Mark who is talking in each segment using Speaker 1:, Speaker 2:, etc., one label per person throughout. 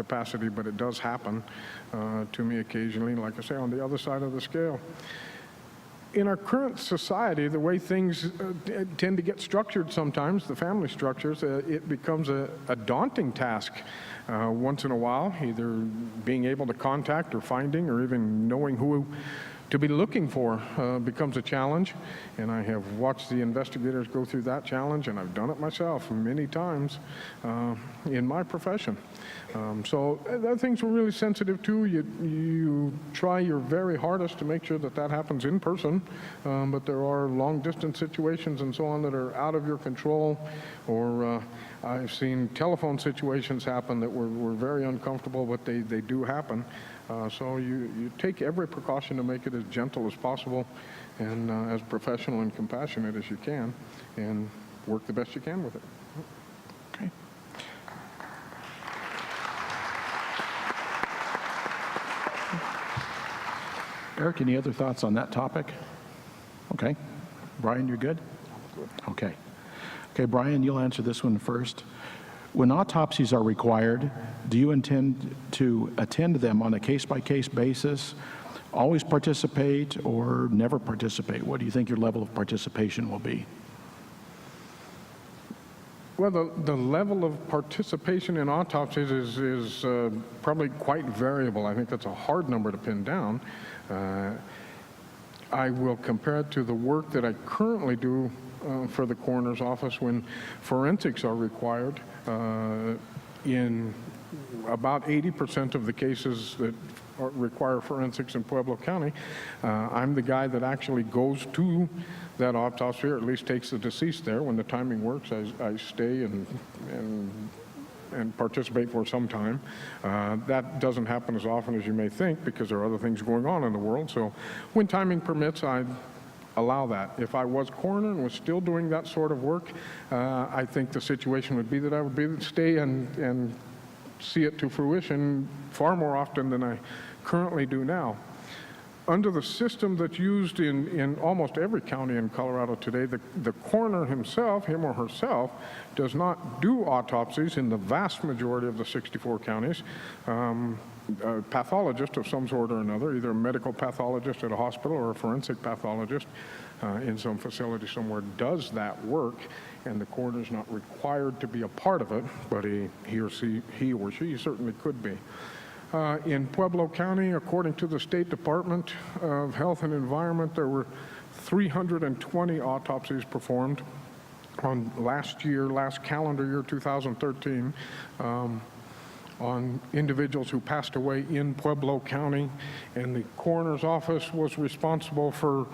Speaker 1: capacity, but it does happen to me occasionally, like I say, on the other side of the scale. In our current society, the way things tend to get structured sometimes, the family structures, it becomes a daunting task once in a while, either being able to contact or finding or even knowing who to be looking for becomes a challenge. And I have watched the investigators go through that challenge, and I've done it myself many times in my profession. So that things we're really sensitive to. You try your very hardest to make sure that that happens in person, but there are long distance situations and so on that are out of your control, or I've seen telephone situations happen that were very uncomfortable, but they do happen. So you take every precaution to make it as gentle as possible and as professional and compassionate as you can, and work the best you can with it.
Speaker 2: Okay. Eric, any other thoughts on that topic? Okay. Brian, you're good? Okay. Okay, Brian, you'll answer this one first. When autopsies are required, do you intend to attend them on a case-by-case basis, always participate, or never participate? What do you think your level of participation will be?
Speaker 1: Well, the level of participation in autopsies is probably quite variable. I think that's a hard number to pin down. I will compare it to the work that I currently do for the coroner's office when forensics are required. In about 80% of the cases that require forensics in Pueblo County, I'm the guy that actually goes to that autopsy, or at least takes the deceased there. When the timing works, I stay and participate for some time. That doesn't happen as often as you may think because there are other things going on in the world. So when timing permits, I allow that. If I was coroner and was still doing that sort of work, I think the situation would be that I would stay and see it to fruition far more often than I currently do now. Under the system that's used in almost every county in Colorado today, the coroner himself, him or herself, does not do autopsies in the vast majority of the 64 counties. A pathologist of some sort or another, either a medical pathologist at a hospital or a forensic pathologist in some facility somewhere, does that work, and the coroner's not required to be a part of it, but he or she certainly could be. In Pueblo County, according to the State Department of Health and Environment, there were 320 autopsies performed on last calendar year, 2013, on individuals who passed away in Pueblo County, and the coroner's office was responsible for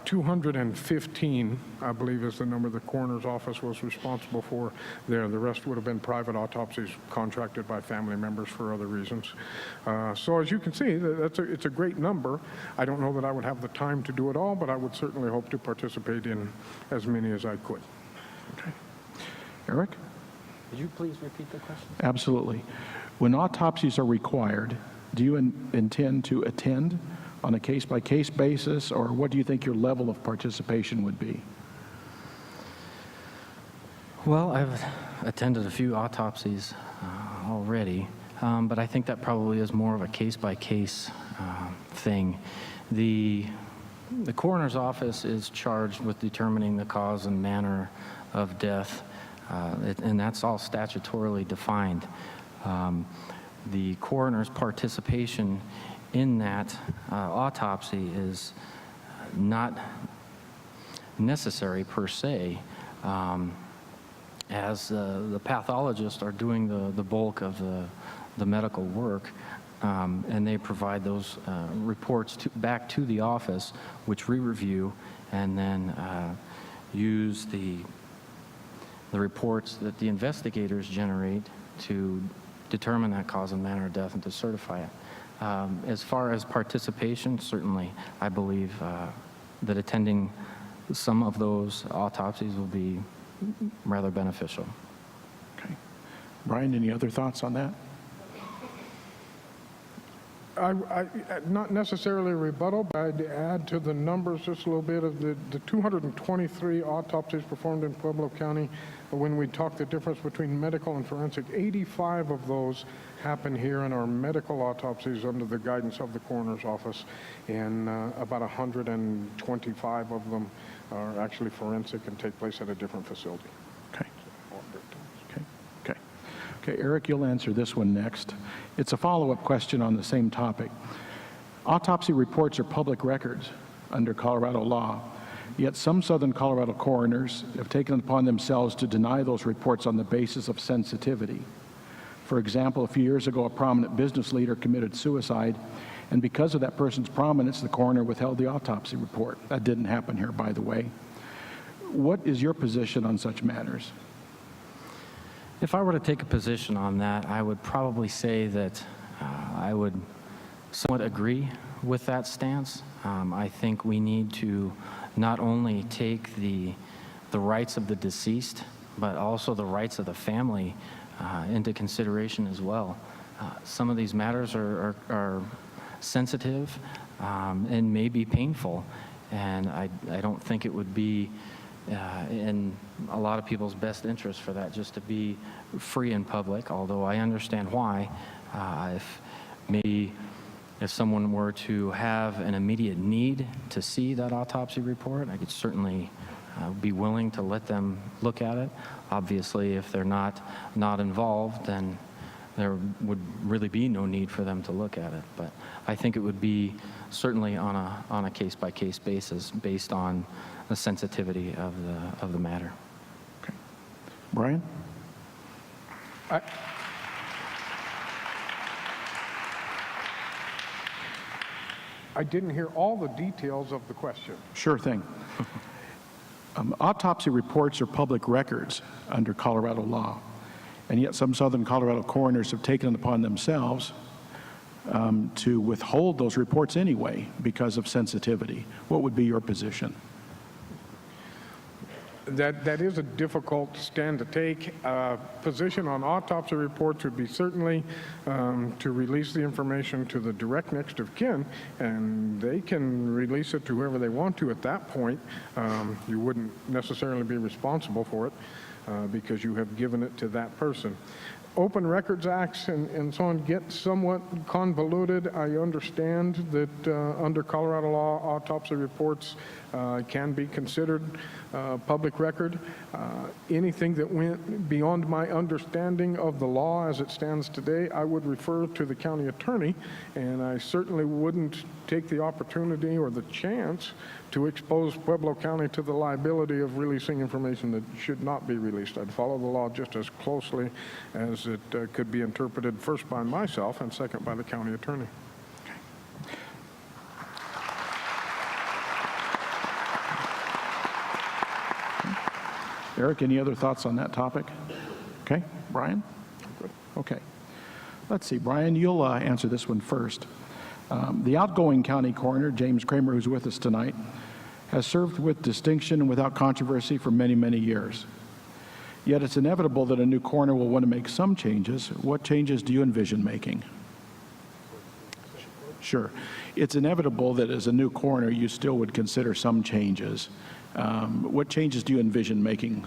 Speaker 1: 215, I believe is the number the coroner's office was responsible for there. The rest would have been private autopsies contracted by family members for other reasons. So as you can see, it's a great number. I don't know that I would have the time to do it all, but I would certainly hope to participate in as many as I could.
Speaker 2: Okay. Eric?
Speaker 3: Could you please repeat the question?
Speaker 2: Absolutely. When autopsies are required, do you intend to attend on a case-by-case basis, or what do you think your level of participation would be?
Speaker 3: Well, I've attended a few autopsies already, but I think that probably is more of a case-by-case thing. The coroner's office is charged with determining the cause and manner of death, and that's all statutorily defined. The coroner's participation in that autopsy is not necessary per se, as the pathologists are doing the bulk of the medical work, and they provide those reports back to the office, which we review and then use the reports that the investigators generate to determine that cause and manner of death and to certify it. As far as participation, certainly, I believe that attending some of those autopsies will be rather beneficial.
Speaker 2: Okay. Brian, any other thoughts on that?
Speaker 1: Not necessarily a rebuttal, but I'd add to the numbers just a little bit of the 223 autopsies performed in Pueblo County. When we talk the difference between medical and forensic, 85 of those happen here in our medical autopsies under the guidance of the coroner's office, and about 125 of them are actually forensic and take place at a different facility.
Speaker 2: Okay. Okay, Eric, you'll answer this one next. It's a follow-up question on the same topic. Autopsy reports are public records under Colorado law, yet some Southern Colorado coroners have taken it upon themselves to deny those reports on the basis of sensitivity. For example, a few years ago, a prominent business leader committed suicide, and because of that person's prominence, the coroner withheld the autopsy report. That didn't happen here, by the way. What is your position on such matters?
Speaker 3: If I were to take a position on that, I would probably say that I would somewhat agree with that stance. I think we need to not only take the rights of the deceased, but also the rights of the family into consideration as well. Some of these matters are sensitive and may be painful, and I don't think it would be in a lot of people's best interest for that just to be free in public, although I understand why. If someone were to have an immediate need to see that autopsy report, I could certainly be willing to let them look at it. Obviously, if they're not involved, then there would really be no need for them to look at it. But I think it would be certainly on a case-by-case basis based on the sensitivity of the matter.
Speaker 2: Okay. Brian?
Speaker 1: I didn't hear all the details of the question.
Speaker 2: Sure thing. Autopsy reports are public records under Colorado law, and yet some Southern Colorado coroners have taken it upon themselves to withhold those reports anyway because of sensitivity. What would be your position?
Speaker 1: That is a difficult stand to take. Position on autopsy reports would be certainly to release the information to the direct next of kin, and they can release it to whoever they want to at that point. You wouldn't necessarily be responsible for it because you have given it to that person. Open Records Acts and so on get somewhat convoluted. I understand that under Colorado law, autopsy reports can be considered public record. Anything that went beyond my understanding of the law as it stands today, I would refer to the county attorney, and I certainly wouldn't take the opportunity or the chance to expose Pueblo County to the liability of releasing information that should not be released. I'd follow the law just as closely as it could be interpreted, first by myself and second by the county attorney.
Speaker 2: Eric, any other thoughts on that topic? Okay, Brian? Okay. Let's see, Brian, you'll answer this one first. The outgoing county coroner, James Kramer, who's with us tonight, has served with distinction and without controversy for many, many years. Yet it's inevitable that a new coroner will want to make some changes. What changes do you envision making? Sure. It's inevitable that as a new coroner, you still would consider some changes. What changes do you envision making?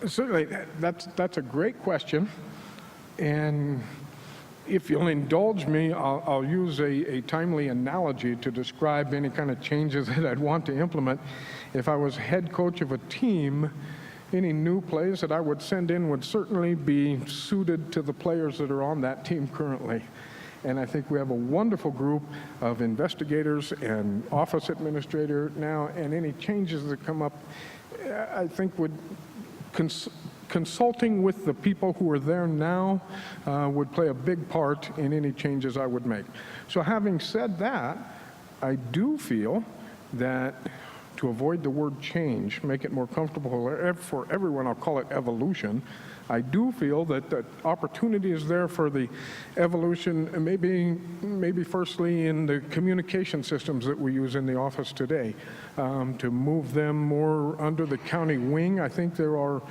Speaker 1: Certainly, that's a great question. And if you'll indulge me, I'll use a timely analogy to describe any kind of changes that I'd want to implement. If I was head coach of a team, any new plays that I would send in would certainly be suited to the players that are on that team currently. And I think we have a wonderful group of investigators and office administrator now, and any changes that come up, I think would consulting with the people who are there now would play a big part in any changes I would make. So having said that, I do feel that to avoid the word change, make it more comfortable for everyone, I'll call it evolution. I do feel that the opportunity is there for the evolution, maybe firstly in the communication systems that we use in the office today, to move them more under the county wing. I think there are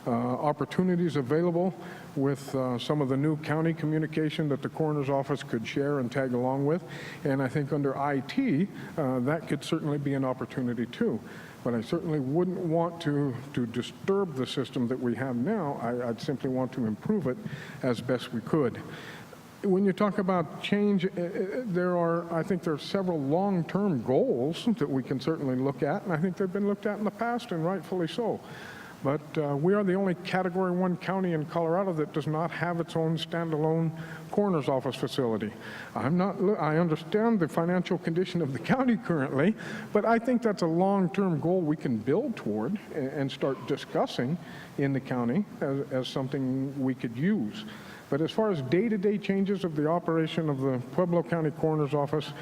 Speaker 1: opportunities available with some of the new county communication that the coroner's office could share and tag along with. And I think under IT, that could certainly be an opportunity too. But I certainly wouldn't want to disturb the system that we have now. I'd simply want to improve it as best we could. When you talk about change, I think there are several long-term goals that we can certainly look at, and I think they've been looked at in the past, and rightfully so. But we are the only Category 1 county in Colorado that does not have its own standalone coroner's office facility. I understand the financial condition of the county currently, but I think that's a long-term goal we can build toward and start discussing in the county as something we could use. But as far as day-to-day changes of the operation of the Pueblo County Coroner's Office,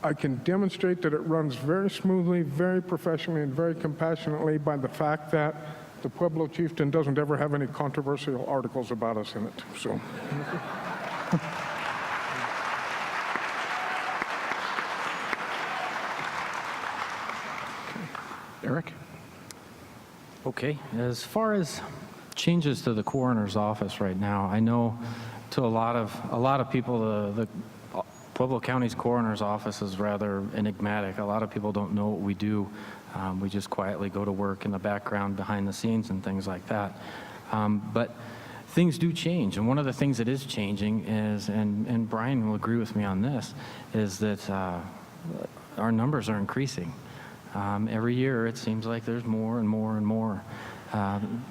Speaker 1: I can demonstrate that it runs very smoothly, very professionally, and very compassionately by the fact that the Pueblo Chieftain doesn't ever have any controversial articles about us in it. So.
Speaker 2: Eric?
Speaker 3: Okay, as far as changes to the coroner's office right now, I know to a lot of people the Pueblo County's coroner's office is rather enigmatic. A lot of people don't know what we do. We just quietly go to work in the background behind the scenes and things like that. But things do change, and one of the things that is changing is, and Brian will agree with me on this, is that our numbers are increasing. Every year it seems like there's more and more and more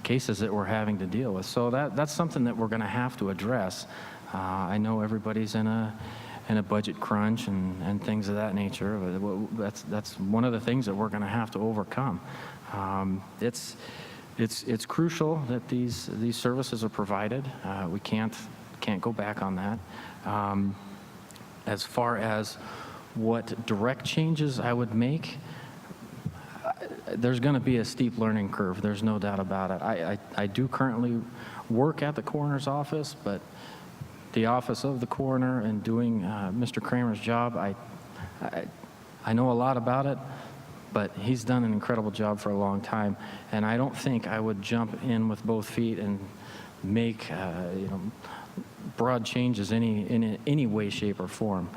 Speaker 3: cases that we're having to deal with. So that's something that we're going to have to address. I know everybody's in a budget crunch and things of that nature. That's one of the things that we're going to have to overcome. It's crucial that these services are provided. We can't go back on that. As far as what direct changes I would make, there's going to be a steep learning curve. There's no doubt about it. I do currently work at the coroner's office, but the office of the coroner and doing Mr. Kramer's job, I know a lot about it, but he's done an incredible job for a long time, and I don't think I would jump in with both feet and make broad changes in any way, shape, or form.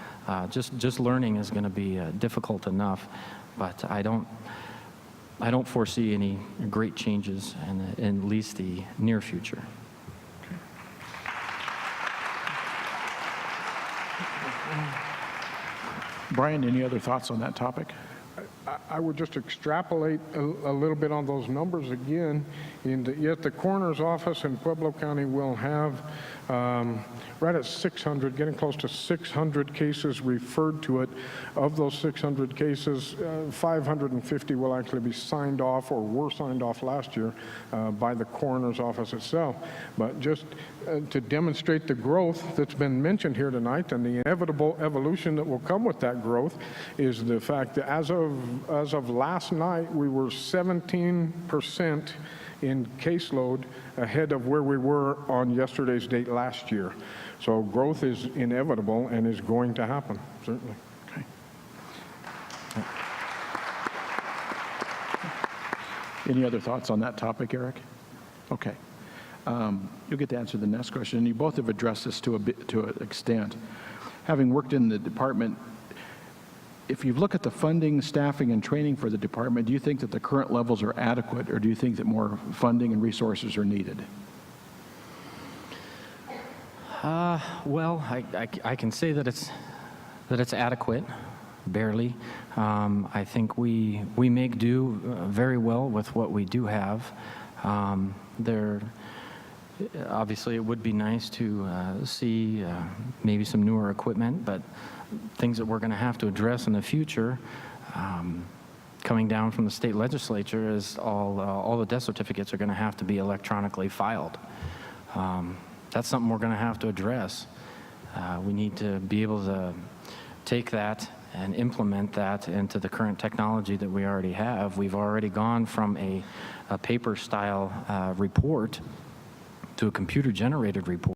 Speaker 3: Just learning is going to be difficult enough, but I don't foresee any great changes in at least the near future.
Speaker 2: Brian, any other thoughts on that topic?
Speaker 1: I would just extrapolate a little bit on those numbers again. Yet the coroner's office in Pueblo County will have right at 600, getting close to 600 cases referred to it. Of those 600 cases, 550 will actually be signed off or were signed off last year by the coroner's office itself. But just to demonstrate the growth that's been mentioned here tonight and the inevitable evolution that will come with that growth is the fact that as of last night, we were 17% in caseload ahead of where we were on yesterday's date last year. So growth is inevitable and is going to happen, certainly.
Speaker 2: Okay. Any other thoughts on that topic, Eric? Okay. You'll get to answer the next question. You both have addressed this to an extent. Having worked in the department, if you look at the funding, staffing, and training for the department, do you think that the current levels are adequate, or do you think that more funding and resources are needed?
Speaker 3: Well, I can say that it's adequate, barely. I think we make do very well with what we do have. Obviously, it would be nice to see maybe some newer equipment, but things that we're going to have to address in the future, coming down from the state legislature, is all the death certificates are going to have to be electronically filed. That's something we're going to have to address. We need to be able to take that and implement that into the current technology that we already have. We've already gone from a paper-style report to a computer-generated report.